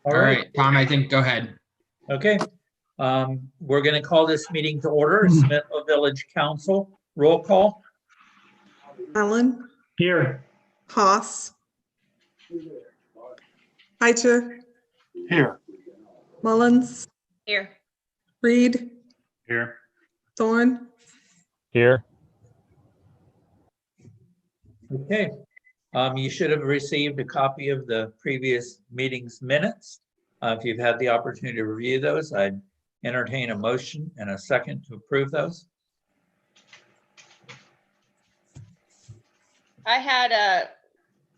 All right, Tom, I think, go ahead. Okay. We're going to call this meeting to order. Smithville Village Council, roll call. Allen, Here. Haas, Heicher, Here. Mullins, Here. Reed, Here. Thorne, Here. Okay. You should have received a copy of the previous meeting's minutes. If you've had the opportunity to review those, I'd entertain a motion and a second to approve those. I had a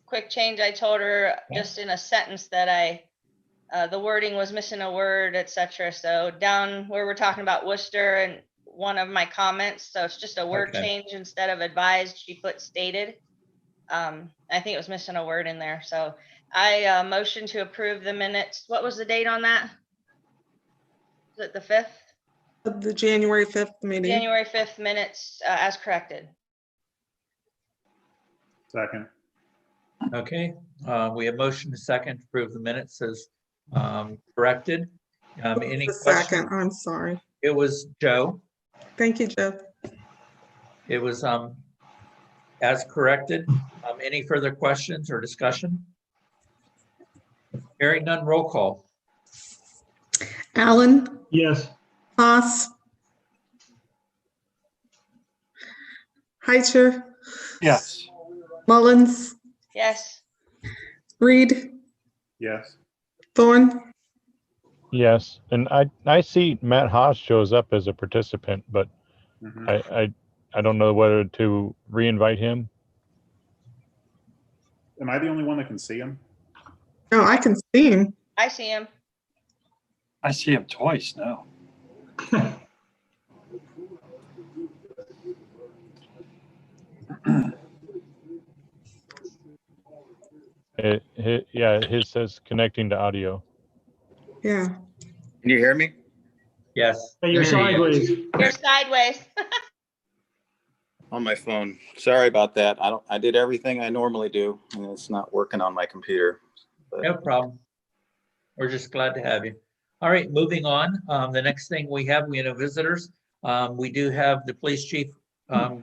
quick change. I told her just in a sentence that the wording was missing a word, etc. So down where we're talking about Worcester and one of my comments, so it's just a word change instead of advised, she put stated. I think it was missing a word in there. So I motion to approve the minutes. What was the date on that? Is it the 5th? of the January 5th meeting. January 5th minutes as corrected. Second. Okay. We have motion to second to approve the minutes as corrected. Any The questions? second, I'm sorry. It was Joe. Thank you, Joe. It was as corrected. Any further questions or discussion? Hearing none, roll call. Allen, Yes. Haas, Heicher, Yes. Mullins, Yes. Reed, Yes. Thorne, Yes. And I see Matt Haas shows up as a participant, but Mhm. I don't know whether to re-invite him. Am I the only one that can see him? no, I can see him. I see him. I see him twice now. Yeah, his says connecting to audio. Yeah. Can you hear me? Yes. Hey, you're There you go. sideways. You're sideways. On my phone. Sorry about that. I did everything I normally do and it's not working on my computer. No problem. We're just glad to have you. All right, moving on. The next thing we have visitors. We do have the police chief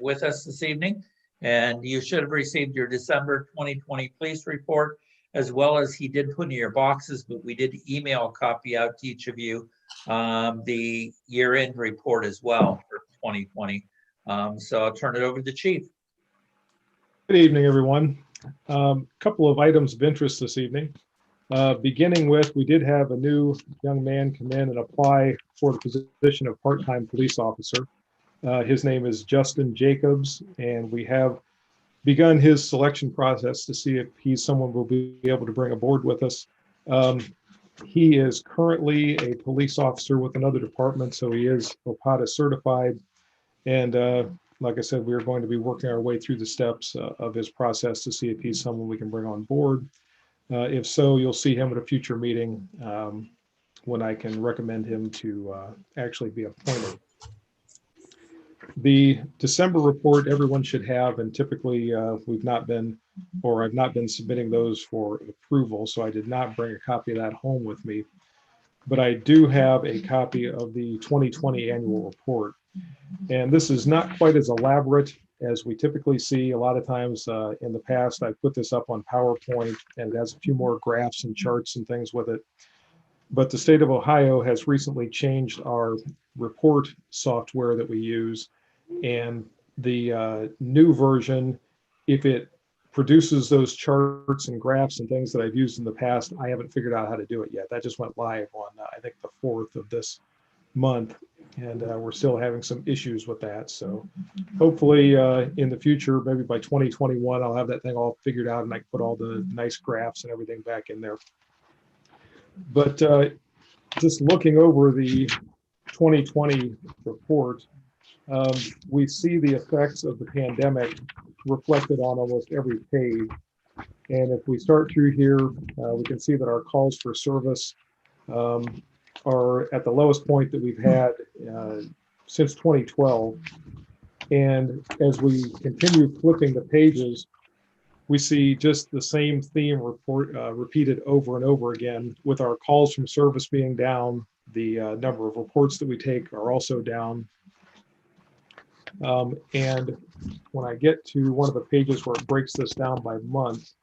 with us this evening, and you should have received your December 2020 police report, as well as he did put in your boxes, but we did email a copy out to each of you, the year-end report as well for 2020. So I'll turn it over to the chief. Good evening, everyone. Couple of items of interest this evening. Beginning with, we did have a new young man come in and apply for the position of part-time police officer. His name is Justin Jacobs, and we have begun his selection process to see if he's someone we'll be able to bring aboard with us. He is currently a police officer with another department, so he is OPATA certified. And like I said, we're going to be working our way through the steps of his process to see if he's someone we can bring on board. If so, you'll see him at a future meeting when I can recommend him to actually be appointed. The December report everyone should have, and typically we've not been, or I've not been submitting those for approval, so I did not bring a copy of that home with me. But I do have a copy of the 2020 annual report. And this is not quite as elaborate as we typically see. A lot of times in the past, I've put this up on PowerPoint, and it has a few more graphs and charts and things with it. But the state of Ohio has recently changed our report software that we use. And the new version, if it produces those charts and graphs and things that I've used in the past, I haven't figured out how to do it yet. That just went live on, I think, the 4th of this month. And we're still having some issues with that. So hopefully in the future, maybe by 2021, I'll have that thing all figured out and I can put all the nice graphs and everything back in there. But just looking over the 2020 report, we see the effects of the pandemic reflected on almost every page. And if we start through here, we can see that our calls for service are at the lowest point that we've had since 2012. And as we continue flipping the pages, we see just the same theme repeated over and over again, with our calls from service being down. The number of reports that we take are also down. And when I get to one of the pages where it breaks this down by month,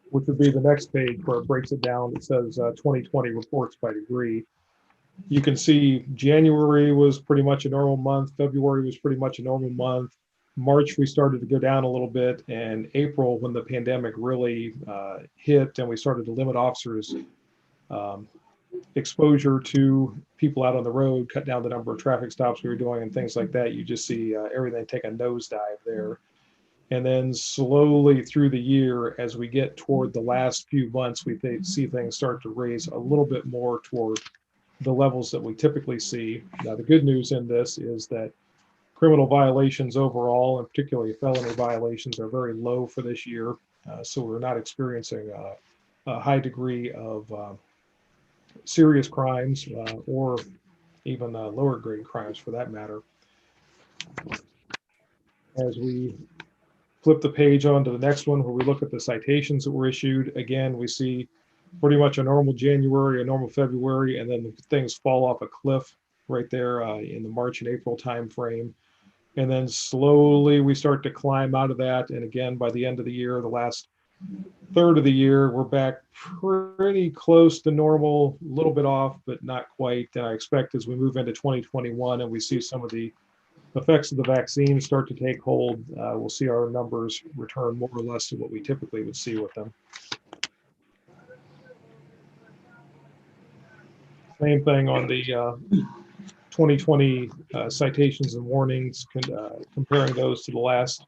which would be the next page where it breaks it down, it says 2020 reports by degree. You can see January was pretty much a normal month. February was pretty much a normal month. March, we started to go down a little bit. And April, when the pandemic really hit and we started to limit officers' exposure to people out on the road, cut down the number of traffic stops we were doing and things like that, you just see everything take a nosedive there. And then slowly through the year, as we get toward the last few months, we see things start to raise a little bit more toward the levels that we typically see. Now, the good news in this is that criminal violations overall, and particularly felony violations, are very low for this year. So we're not experiencing a high degree of serious crimes or even lower grade crimes for that matter. As we flip the page on to the next one, where we look at the citations that were issued, again, we see pretty much a normal January, a normal February, and then things fall off a cliff right there in the March and April timeframe. And then slowly we start to climb out of that. And again, by the end of the year, the last third of the year, we're back pretty close to normal, a little bit off, but not quite. And I expect as we move into 2021 and we see some of the effects of the vaccine start to take hold, we'll see our numbers return more or less to what we typically would see with them. Same thing on the 2020 citations and warnings, comparing those to the last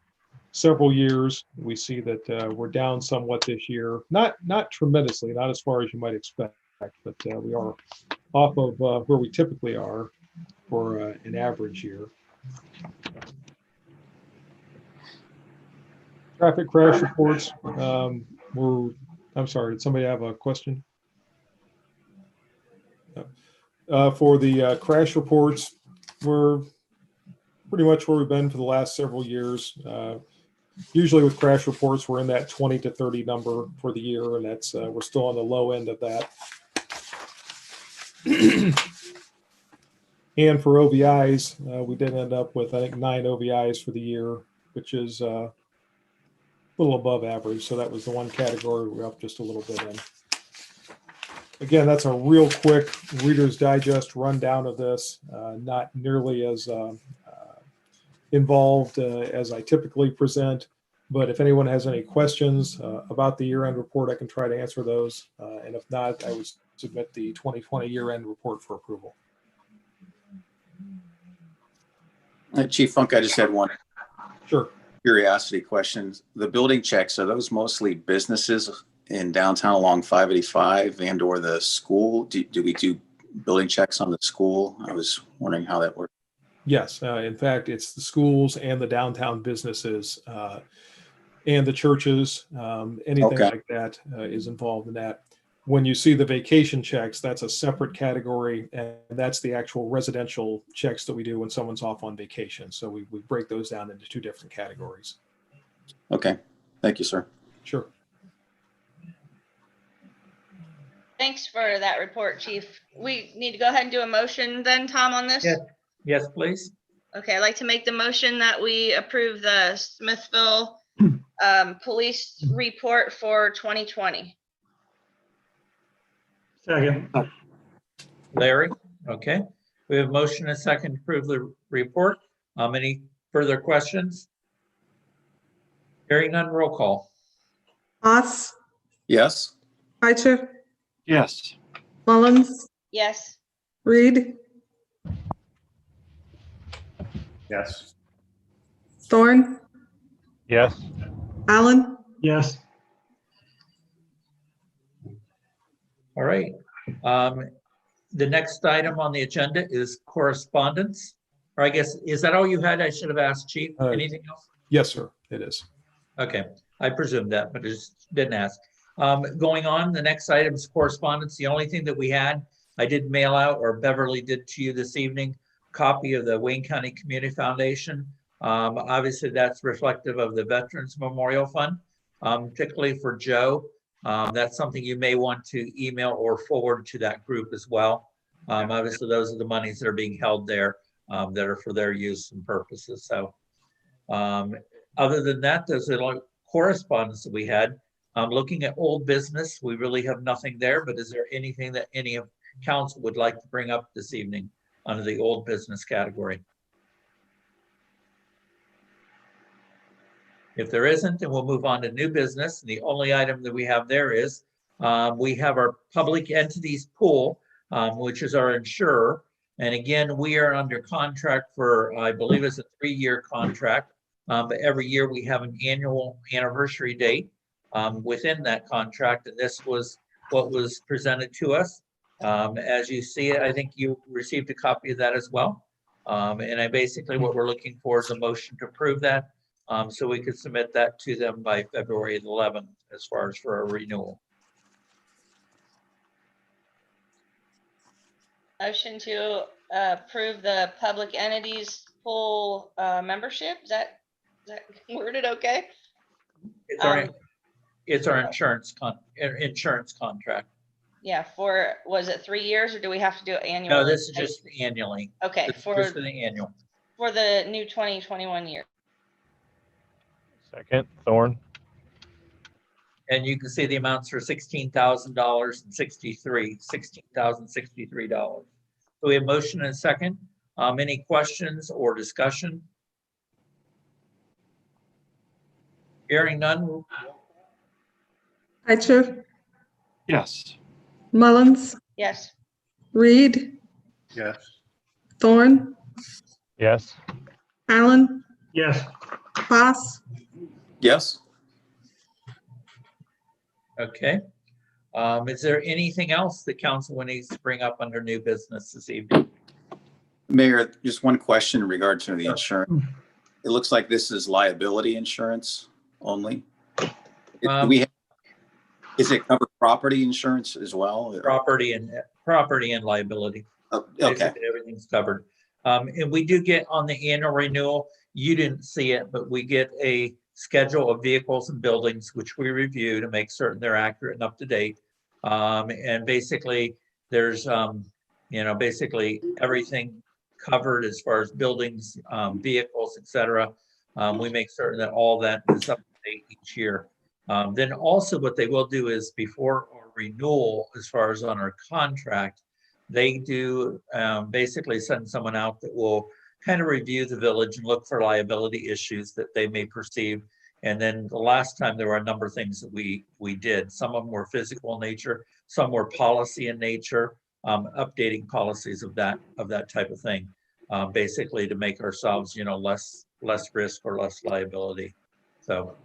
several years. We see that we're down somewhat this year, not tremendously, not as far as you might expect, but we are off of where we typically are for an average year. Traffic crash reports I'm sorry, did somebody have a question? For the crash reports, we're pretty much where we've been for the last several years. Usually with crash reports, we're in that 20 to 30 number for the year, and that's we're still on the low end of that. And for OVIs, we did end up with, I think, 9 OVIs for the year, which is a little above average. So that was the one category we're up just a little bit in. Again, that's a real quick Reader's Digest rundown of this, not nearly as involved as I typically present. But if anyone has any questions about the year-end report, I can try to answer those. And if not, I would submit the 2020 year-end report for approval. Chief Funk, I just had one Sure. curiosity question. The building checks, are those mostly businesses in downtown along 585 and or the school? Do we do building checks on the school? I was wondering how that works. Yes, in fact, it's the schools and the downtown businesses and the churches, anything like that is involved in that. When you see the vacation checks, that's a separate category, and that's the actual residential checks that we do when someone's off on vacation. So we break those down into 2 different categories. Okay, thank you, sir. Sure. Thanks for that report, Chief. We need to go ahead and do a motion then, Tom, on this? Yeah. Yes, please. Okay, I'd like to make the motion that we approve the Smithville police report for 2020. Second. Larry, okay. We have a motion and a second to approve the report. Any further questions? Hearing none, roll call. Haas, Yes. Eicher, Yes. Mullins, Yes. Reed, Yes. Thorne, Yes. Allen, Yes. All right. The next item on the agenda is correspondence. Or I guess, is that all you had? I should have asked, Chief. Anything else? Yes, sir, it is. Okay, I presumed that, but I just didn't ask. Going on, the next item is correspondence. The only thing that we had, I did mail out, or Beverly did to you this evening, copy of the Wayne County Community Foundation. Obviously, that's reflective of the Veterans Memorial Fund, particularly for Joe. That's something you may want to email or forward to that group as well. Obviously, those are the monies that are being held there that are for their use and purposes. So other than that, there's a lot of correspondence that we had. Looking at old business, we really have nothing there, but is there anything that any of council would like to bring up this evening under the old business category? If there isn't, then we'll move on to new business. And the only item that we have there is we have our public entities pool, which is our insurer. And again, we are under contract for, I believe it's a 3-year contract. But every year we have an annual anniversary date within that contract. And this was what was presented to us. As you see it, I think you received a copy of that as well. And basically what we're looking for is a motion to approve that. So we could submit that to them by February 11th as far as for a renewal. Motion to approve the public entities pool membership. Is that worded okay? It's our insurance contract. Yeah, was it 3 years or do we have to do it annually? No, this is just annually. Okay, Just for the annual. for the new 2021 year. Second, Thorne. And you can see the amounts for $16,000 and $16,063. So we have motion and a second. Any questions or discussion? Hearing none. Eicher, Yes. Mullins, Yes. Reed, Yes. Thorne, Yes. Allen, Yes. Haas, Yes. Okay. Is there anything else that council needs to bring up under new business this evening? Mayor, just one question in regard to the insurance. It looks like this is liability insurance only. Is it covered property insurance as well? Property and liability. Oh, okay. Basically, everything's covered. And we do get on the annual renewal, you didn't see it, but we get a schedule of vehicles and buildings, which we review to make certain they're accurate and up to date. And basically there's, basically everything covered as far as buildings, vehicles, et cetera. We make certain that all that is up to date each year. Then also what they will do is before our renewal, as far as on our contract, they do basically send someone out that will kind of review the village and look for liability issues that they may perceive. And then the last time there were a number of things that we did. Some of them were physical in nature, some were policy in nature, updating policies of that type of thing, basically to make ourselves, less risk or less liability. So,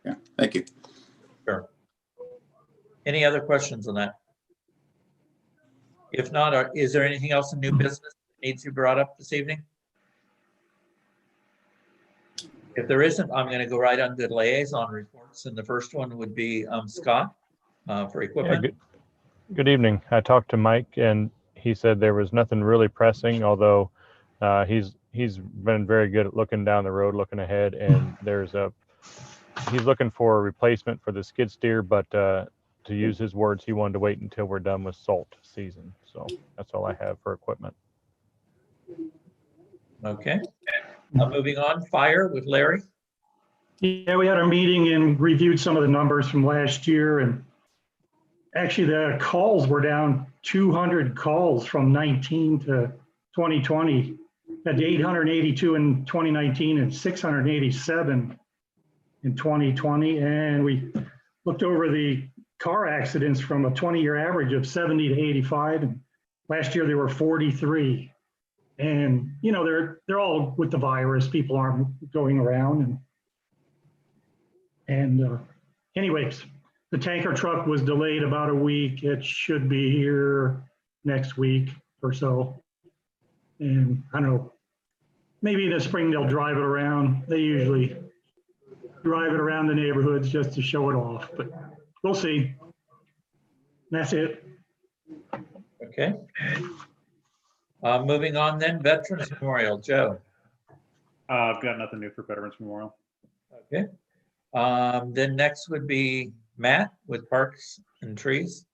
Yeah, thank you. sure. Any other questions on that? If not, is there anything else in new business that needs to be brought up this evening? If there isn't, I'm going to go right on to liaison reports. And the first one would be Scott for equipment. Good evening. I talked to Mike and he said there was nothing really pressing, although he's been very good at looking down the road, looking ahead, and he's looking for a replacement for the skid steer, but to use his words, he wanted to wait until we're done with salt season. So that's all I have for equipment. Okay. Moving on, fire with Larry. Yeah, we had our meeting and reviewed some of the numbers from last year, and actually the calls were down 200 calls from 19 to 2020. Had 882 in 2019 and 687 in 2020. And we looked over the car accidents from a 20-year average of 70 to 85. And last year there were 43. And, they're all with the virus. People aren't going around. And anyways, the tanker truck was delayed about a week. It should be here next week or so. And I don't know, maybe in the spring they'll drive it around. They usually drive it around the neighborhoods just to show it off, but we'll see. That's it. Okay. Moving on then, Veterans Memorial, Joe. I've got nothing new for Veterans Memorial. Okay. Then next would be Matt with Parks and Trees.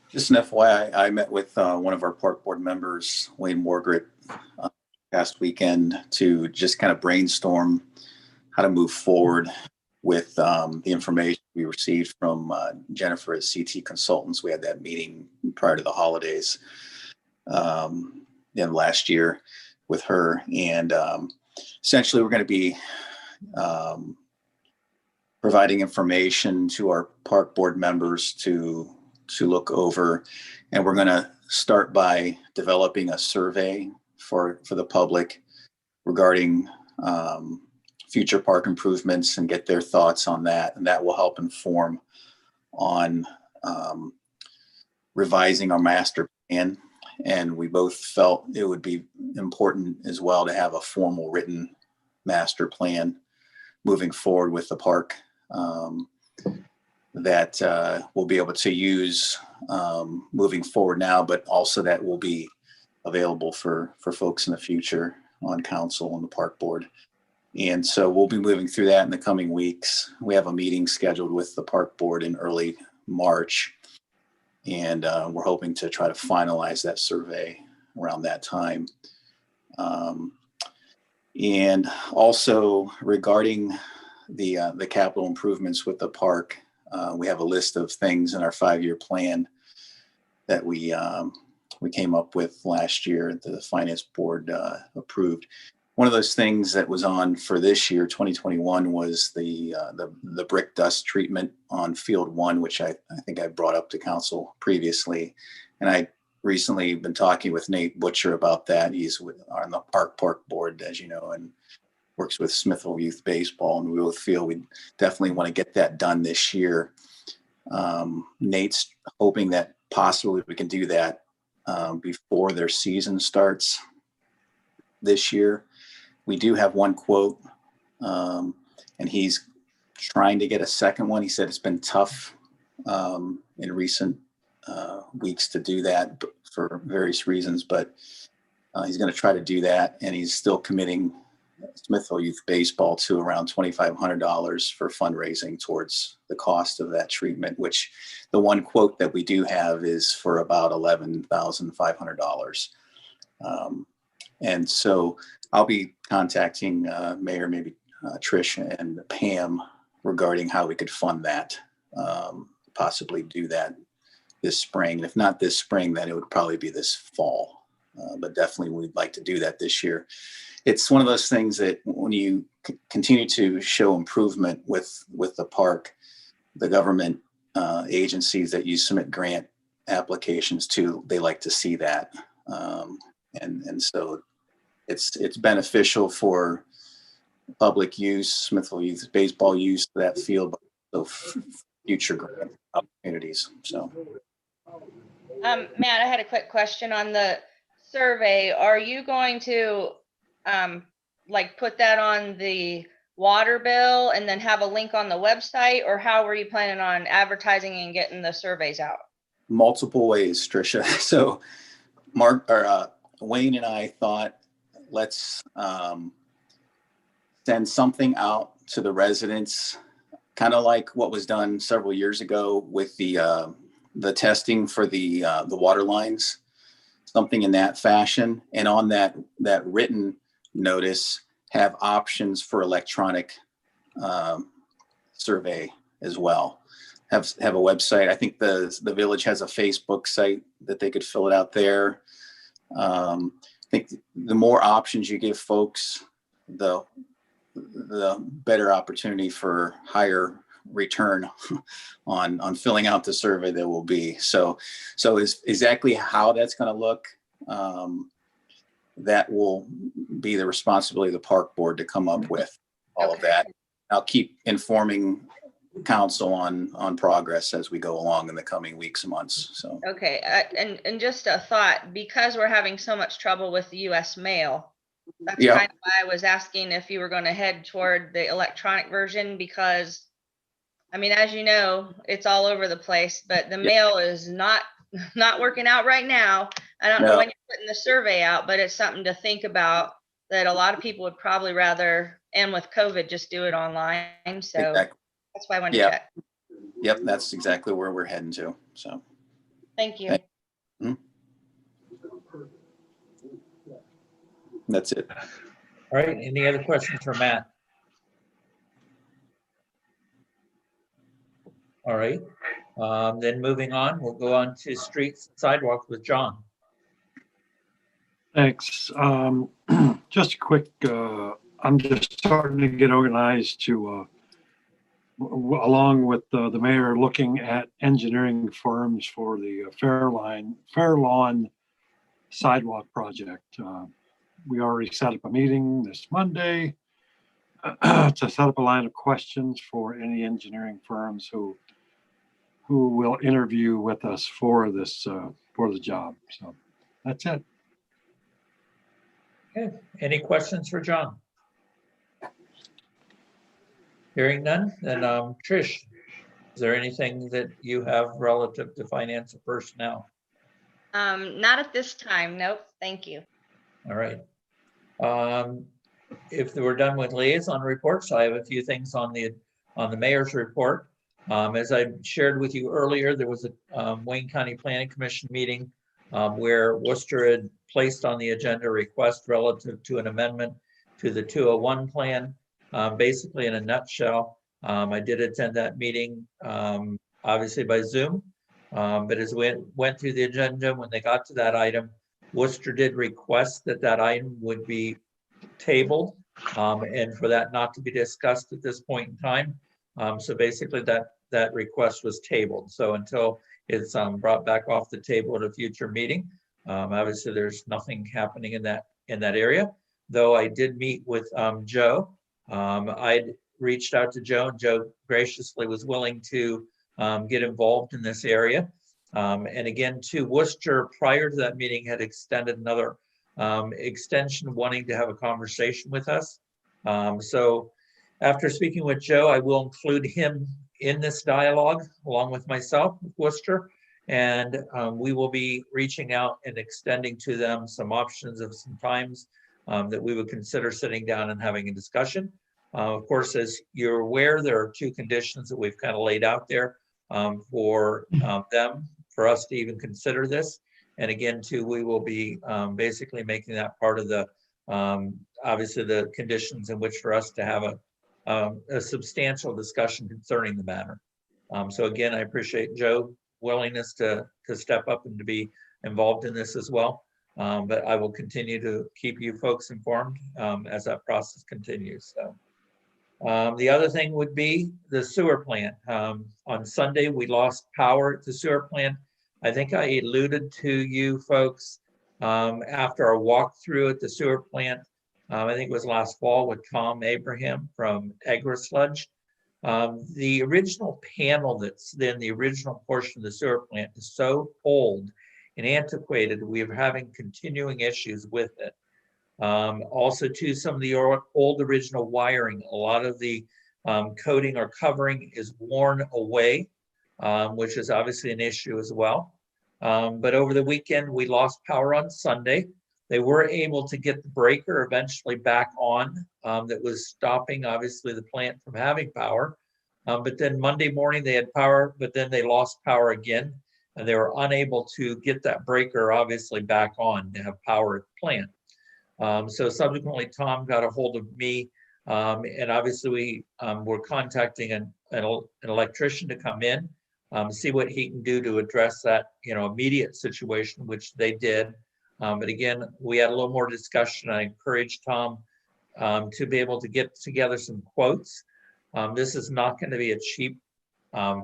Just an FYI, I met with one of our park board members, Wayne Morgret, past weekend to just kind of brainstorm how to move forward with the information we received from Jennifer at CT Consultants. We had that meeting prior to the holidays last year with her. And essentially, we're going to be providing information to our park board members to look over. And we're going to start by developing a survey for the public regarding future park improvements and get their thoughts on that. And that will help inform on revising our master plan. And we both felt it would be important as well to have a formal written master plan moving forward with the park that we'll be able to use moving forward now, but also that will be available for folks in the future on council and the park board. And so we'll be moving through that in the coming weeks. We have a meeting scheduled with the park board in early March. And we're hoping to try to finalize that survey around that time. And also regarding the capital improvements with the park, we have a list of things in our 5-year plan that we came up with last year that the finance board approved. One of those things that was on for this year, 2021, was the brick dust treatment on Field 1, which I think I brought up to council previously. And I recently been talking with Nate Butcher about that. He's on the park board, as you know, and works with Smithville Youth Baseball. And we both feel we definitely want to get that done this year. Nate's hoping that possibly we can do that before their season starts this year. We do have one quote, and he's trying to get a second one. He said it's been tough in recent weeks to do that for various reasons, but he's going to try to do that. And he's still committing Smithville Youth Baseball to around $2,500 for fundraising towards the cost of that treatment, which the one quote that we do have is for about $11,500. And so I'll be contacting Mayor, maybe Trish and Pam regarding how we could fund that, possibly do that this spring. And if not this spring, then it would probably be this fall. But definitely we'd like to do that this year. It's one of those things that when you continue to show improvement with the park, the government agencies that you submit grant applications to, they like to see that. And so it's beneficial for public use, Smithville Youth Baseball use for that field, but also future grant opportunities. So, Matt, I had a quick question on the survey. Are you going to like put that on the water bill and then have a link on the website, or how were you planning on advertising and getting the surveys out? Multiple ways, Tricia. So Wayne and I thought, let's send something out to the residents, kind of like what was done several years ago with the testing for the water lines, something in that fashion. And on that written notice, have options for electronic survey as well. Have a website. I think the village has a Facebook site that they could fill it out there. I think the more options you give folks, the better opportunity for higher return on filling out the survey there will be. So is exactly how that's going to look. That will be the responsibility of the park board to come up with all of that. I'll keep informing council on progress as we go along in the coming weeks and months. So okay, and just a thought, because we're having so much trouble with the U.S. mail, that's kind of why I was asking if you were going to head toward the electronic version, because I mean, as you know, it's all over the place, but the mail is not not working out right now. I don't know No. when you're putting the survey out, but it's something to think about that a lot of people would probably rather, and with COVID, just do it online. So Exactly. that's why I wanted to Yeah. check. Yep, that's exactly where we're heading to. So Thank you. Thank- that's it. All right, any other questions for Matt? All right, then moving on, we'll go on to streets and sidewalks with John. Thanks. Just a quick, I'm just starting to get organized to, along with the mayor, looking at engineering firms for the Fair Lawn sidewalk project. We already set up a meeting this Monday to set up a line of questions for any engineering firms who will interview with us for this, for the job. So that's it. Okay, any questions for John? Hearing none, then Trish, is there anything that you have relative to finance or personnel? Not at this time. Nope. Thank you. All right. If we're done with liaison reports, I have a few things on the mayor's report. As I shared with you earlier, there was a Wayne County Planning Commission meeting where Worcester had placed on the agenda a request relative to an amendment to the 201 plan. Basically, in a nutshell, I did attend that meeting, obviously by Zoom, but as we went through the agenda, when they got to that item, Worcester did request that that item would be tabled and for that not to be discussed at this point in time. So basically that request was tabled. So until it's brought back off the table at a future meeting, obviously there's nothing happening in that area. Though I did meet with Joe. I'd reached out to Joe, and Joe graciously was willing to get involved in this area. And again, to Worcester, prior to that meeting, had extended another extension wanting to have a conversation with us. So after speaking with Joe, I will include him in this dialogue along with myself, with Worcester, and we will be reaching out and extending to them some options of some times that we would consider sitting down and having a discussion. Of course, as you're aware, there are two conditions that we've kind of laid out there for them, for us to even consider this. And again, too, we will be basically making that part of the, obviously the conditions in which for us to have a substantial discussion concerning the matter. So again, I appreciate Joe's willingness to step up and to be involved in this as well. But I will continue to keep you folks informed as that process continues. So the other thing would be the sewer plant. On Sunday, we lost power at the sewer plant. I think I alluded to you folks after our walkthrough at the sewer plant. I think it was last fall with Tom Abraham from AgriSludge. The original panel that's in the original portion of the sewer plant is so old and antiquated, we are having continuing issues with it. Also, too, some of the old original wiring, a lot of the coating or covering is worn away, which is obviously an issue as well. But over the weekend, we lost power on Sunday. They were able to get the breaker eventually back on that was stopping, obviously, the plant from having power. But then Monday morning, they had power, but then they lost power again. And they were unable to get that breaker, obviously, back on to have power at the plant. So subsequently, Tom got a hold of me. And obviously, we were contacting an electrician to come in, see what he can do to address that, immediate situation, which they did. But again, we had a little more discussion. I encouraged Tom to be able to get together some quotes. This is not going to be a cheap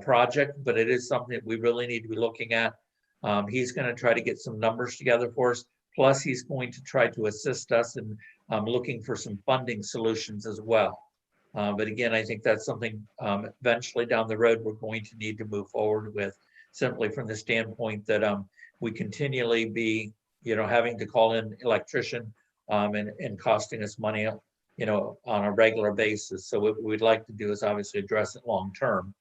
project, but it is something that we really need to be looking at. He's going to try to get some numbers together for us. Plus, he's going to try to assist us in looking for some funding solutions as well. But again, I think that's something eventually down the road we're going to need to move forward with, simply from the standpoint that we continually be, having to call in electrician and costing us money, on a regular basis. So what we'd like to do is obviously address it long term.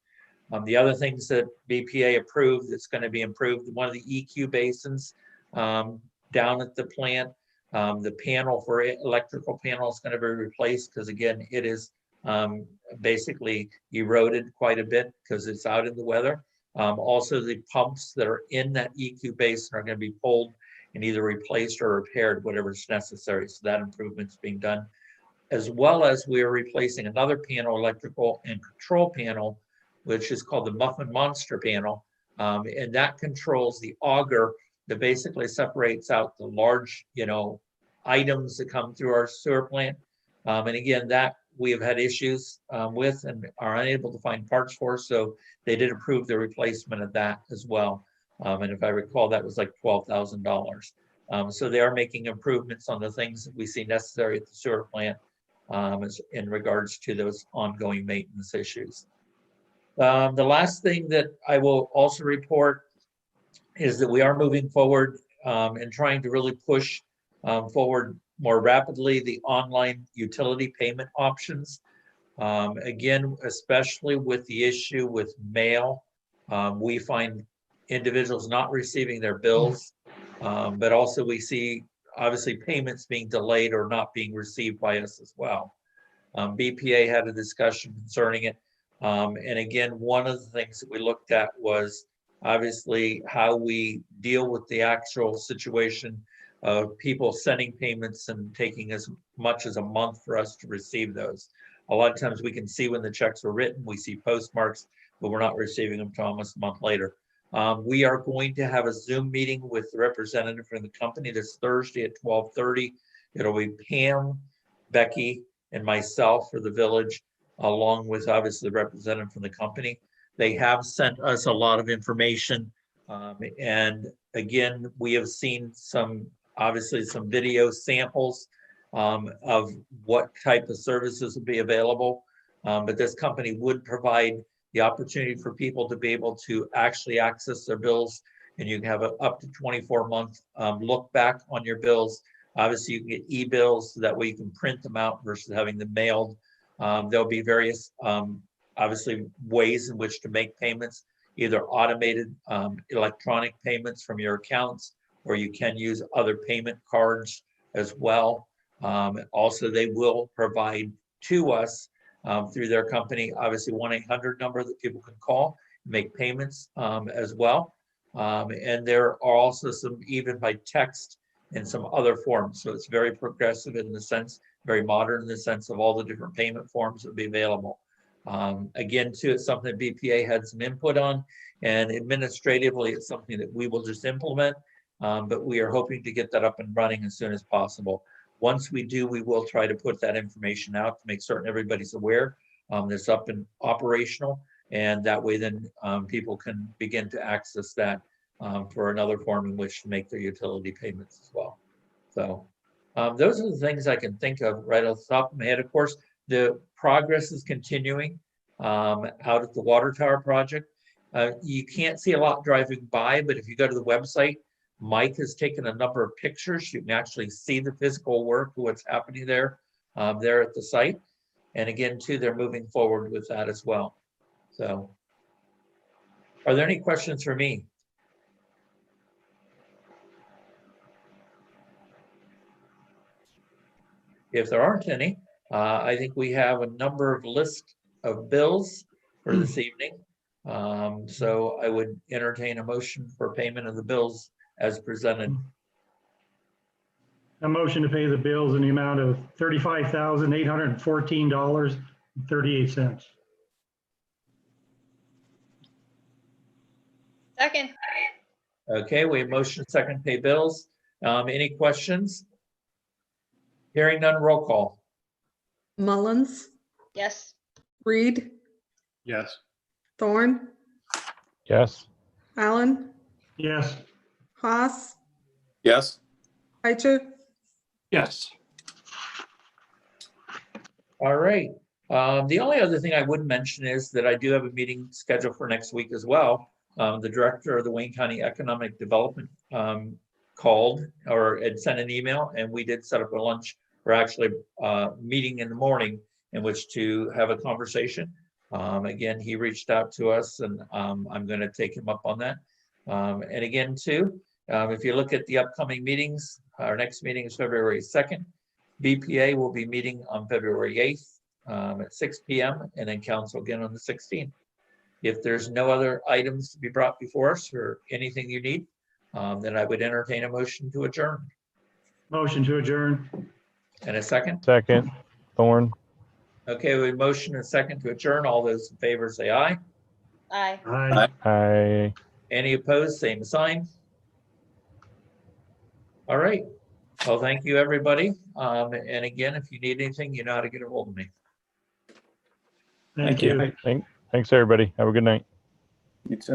The other things that BPA approved that's going to be improved, one of the EQ basins down at the plant, the panel for electrical panel is going to be replaced because again, it is basically eroded quite a bit because it's out in the weather. Also, the pumps that are in that EQ basin are going to be pulled and either replaced or repaired, whatever is necessary. So that improvement's being done, as well as we are replacing another panel, electrical and control panel, which is called the Muffin Monster panel. And that controls the auger that basically separates out the large, items that come through our sewer plant. And again, that we have had issues with and are unable to find parts for. So they did approve the replacement of that as well. And if I recall, that was like $12,000. So they are making improvements on the things that we see necessary at the sewer plant in regards to those ongoing maintenance issues. The last thing that I will also report is that we are moving forward and trying to really push forward more rapidly the online utility payment options. Again, especially with the issue with mail, we find individuals not receiving their bills, but also we see obviously payments being delayed or not being received by us as well. BPA had a discussion concerning it. And again, one of the things that we looked at was obviously how we deal with the actual situation of people sending payments and taking as much as a month for us to receive those. A lot of times we can see when the checks were written, we see postmarks, but we're not receiving them until almost a month later. We are going to have a Zoom meeting with the representative from the company this Thursday at 12:30. It'll be Pam, Becky, and myself for the village, along with obviously the representative from the company. They have sent us a lot of information. And again, we have seen obviously some video samples of what type of services will be available. But this company would provide the opportunity for people to be able to actually access their bills, and you can have up to 24-month look back on your bills. Obviously, you can get e-bills so that way you can print them out versus having them mailed. There'll be various, obviously, ways in which to make payments, either automated electronic payments from your accounts, or you can use other payment cards as well. Also, they will provide to us through their company, obviously 1-800 number that people can call, make payments as well. And there are also some, even by text and some other forms. So it's very progressive in the sense, very modern in the sense of all the different payment forms that will be available. Again, too, it's something that BPA had some input on, and administratively, it's something that we will just implement. But we are hoping to get that up and running as soon as possible. Once we do, we will try to put that information out to make certain everybody's aware that's up and operational. And that way then people can begin to access that for another form in which to make their utility payments as well. So those are the things I can think of right off the top of my head. Of course, the progress is continuing out at the water tower project. You can't see a lot driving by, but if you go to the website, Mike has taken a number of pictures. You can actually see the physical work, what's happening there, there at the site. And again, too, they're moving forward with that as well. So are there any questions for me? If there aren't any, I think we have a number of lists of bills for this evening. So I would entertain a motion for payment of the bills as presented. A motion to pay the bills in the amount of $35,814.38. Second. Okay, we have motion second pay bills. Any questions? Hearing none, roll call. Mullins, Yes. Reed, Yes. Thorne, Yes. Allen, Yes. Haas, Yes. Eicher, Yes. All right. The only other thing I would mention is that I do have a meeting scheduled for next week as well. The director of the Wayne County Economic Development called or had sent an email, and we did set up a lunch or actually meeting in the morning in which to have a conversation. Again, he reached out to us and I'm going to take him up on that. And again, too, if you look at the upcoming meetings, our next meeting is February 2nd. BPA will be meeting on February 8th at 6 p.m. and then council again on the 16th. If there's no other items to be brought before us or anything you need, then I would entertain a motion to adjourn. Motion to adjourn. And a second? Second, Thorne. Okay, we motion and second to adjourn. All those in favor say aye. Aye. Aye. I Any opposed, same sign. All right. Well, thank you, everybody. And again, if you need anything, you know how to get a hold of me. Thank you. thanks everybody. Have a good night. You too.